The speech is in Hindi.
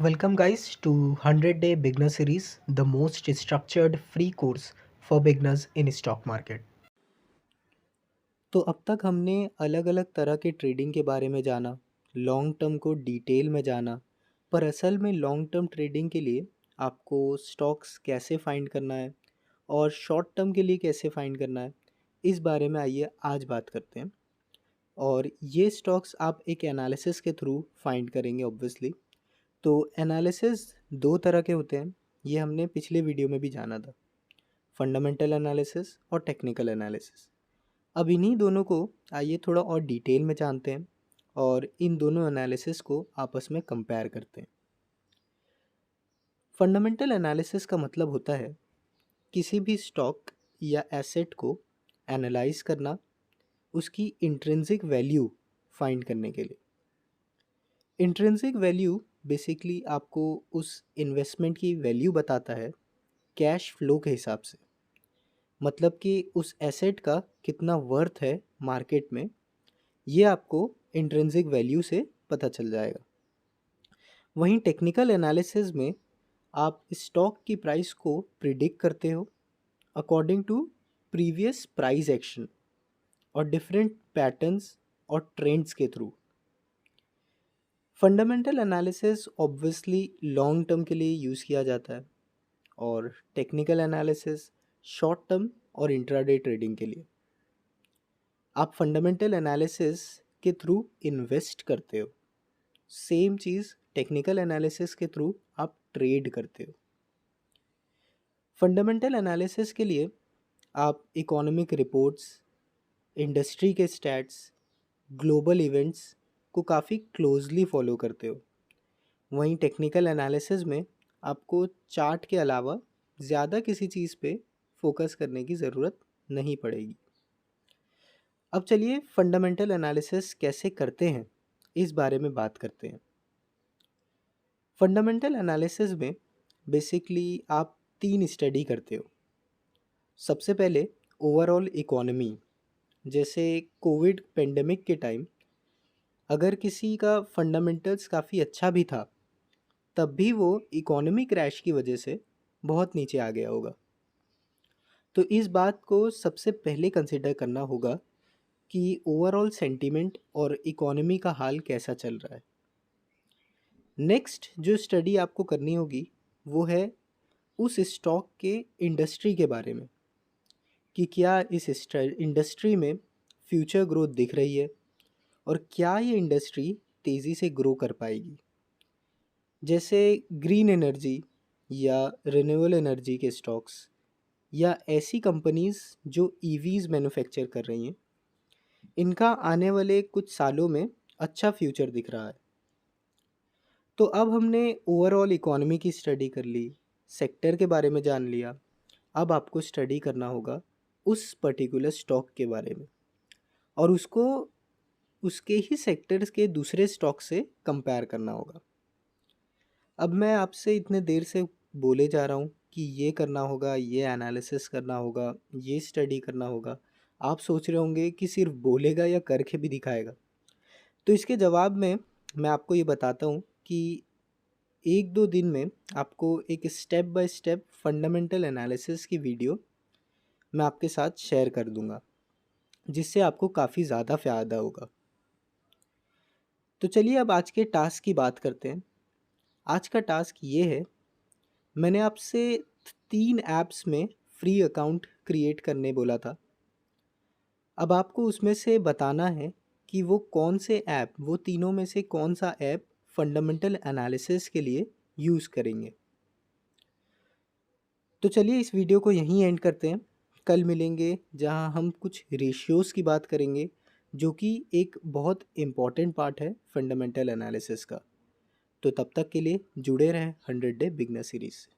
Welcome guys to 100 Day Beginner Series, the most structured free course for beginners in stock market. तो अब तक हमने अलग अलग तरह के ट्रेडिंग के बारे में जाना, लॉन्ग टर्म को डिटेल में जाना, पर असल में लॉन्ग टर्म ट्रेडिंग के लिए आपको स्टॉक्स कैसे फाइंड करना है और शॉर्ट टर्म के लिए कैसे फाइंड करना है, इस बारे में आइए आज बात करते हैं। और ये स्टॉक्स आप एक एनालिसिस के थ्रू फाइंड करेंगे ऑब्वियसली। तो एनालिसिस दो तरह के होते हैं, ये हमने पिछले वीडियो में भी जाना था, फंडामेंटल एनालिसिस और टेक्निकल एनालिसिस। अब इन्हीं दोनों को आइए थोड़ा और डिटेल में जानते हैं और इन दोनों एनालिसिस को आपस में कंपेयर करते हैं। फंडामेंटल एनालिसिस का मतलब होता है किसी भी स्टॉक या एसेट को एनालाइज करना, उसकी इंट्रिंसिक वैल्यू फाइंड करने के लिए। इंट्रिंसिक वैल्यू बेसिकली आपको उस इन्वेस्टमेंट की वैल्यू बताता है कैश फ्लो के हिसाब से, मतलब कि उस एसेट का कितना वर्थ है मार्केट में, ये आपको इंट्रिंसिक वैल्यू से पता चल जाएगा। वहीं टेक्निकल एनालिसिस में आप स्टॉक की प्राइस को प्रिडिक्ट करते हो according to previous price action और डिफरेंट पैटर्न्स और ट्रेंड्स के through. Fundamental analysis obviously long term के लिए यूज़ किया जाता है और टेक्निकल एनालिसिस शॉर्ट टर्म और इंट्राडे ट्रेडिंग के लिए। आप फंडामेंटल एनालिसिस के थ्रू इन्वेस्ट करते हो, सेम चीज़ टेक्निकल एनालिसिस के थ्रू आप ट्रेड करते हो। फंडामेंटल एनालिसिस के लिए आप इकोनॉमिक रिपोर्ट्स, इंडस्ट्री के स्टैट्स, ग्लोबल इवेंट्स को काफ़ी क्लोजली फॉलो करते हो। वहीं टेक्निकल एनालिसिस में आपको चार्ट के अलावा ज़्यादा किसी चीज़ पे फोकस करने की ज़रूरत नहीं पड़ेगी। अब चलिए फंडामेंटल एनालिसिस कैसे करते हैं इस बारे में बात करते हैं। फंडामेंटल एनालिसिस में बेसिकली आप तीन स्टडी करते हो। सबसे पहले ओवरऑल इकोनॉमी, जैसे कोविड पेंडेमिक के टाइम अगर किसी का फंडामेंटल्स काफ़ी अच्छा भी था, तब भी वो इकोनॉमी क्रैश की वजह से बहुत नीचे आ गया होगा। तो इस बात को सबसे पहले कंसिडर करना होगा कि ओवरऑल सेंटीमेंट और इकोनॉमी का हाल कैसा चल रहा है। नेक्स्ट जो स्टडी आपको करनी होगी वो है उस स्टॉक के इंडस्ट्री के बारे में, कि क्या इस इंडस्ट्री में फ्यूचर ग्रोथ दिख रही है और क्या ये इंडस्ट्री तेज़ी से ग्रो कर पाएगी। जैसे ग्रीन एनर्जी या रिन्यूएबल एनर्जी के स्टॉक्स या ऐसी कंपनीज़ जो ईवीज़ मैन्युफैक्चर कर रही हैं, इनका आने वाले कुछ सालों में अच्छा फ्यूचर दिख रहा है। तो अब हमने ओवरऑल इकोनॉमी की स्टडी कर ली, सेक्टर के बारे में जान लिया। अब आपको स्टडी करना होगा उस पर्टिकुलर स्टॉक के बारे में और उसको उसके ही सेक्टर्स के दूसरे स्टॉक से कंपेयर करना होगा। अब मैं आपसे इतने देर से बोले जा रहा हूँ कि ये करना होगा, ये एनालिसिस करना होगा, ये स्टडी करना होगा। आप सोच रहे होंगे कि सिर्फ बोलेगा या करके भी दिखाएगा। तो इसके जवाब में मैं आपको ये बताता हूँ कि 1-2 दिन में आपको एक step by step fundamental analysis की वीडियो मैं आपके साथ शेयर कर दूंगा, जिससे आपको काफ़ी ज़्यादा फ़ायदा होगा। तो चलिए अब आज के टास्क की बात करते हैं। आज का टास्क ये है, मैंने आपसे 3 ऐप्स में फ्री अकाउंट क्रिएट करने बोला था। अब आपको उसमें से बताना है कि वो कौन से ऐप, वो तीनों में से कौन सा ऐप फंडामेंटल एनालिसिस के लिए यूज़ करेंगे। तो चलिए इस वीडियो को यहीं एंड करते हैं। कल मिलेंगे जहां हम कुछ रेशियोज़ की बात करेंगे, जो कि एक बहुत इम्पॉर्टेंट पार्ट है फंडामेंटल एनालिसिस का। तो तब तक के लिए जुड़े रहें 100 डे बिगनर सीरीज़ से।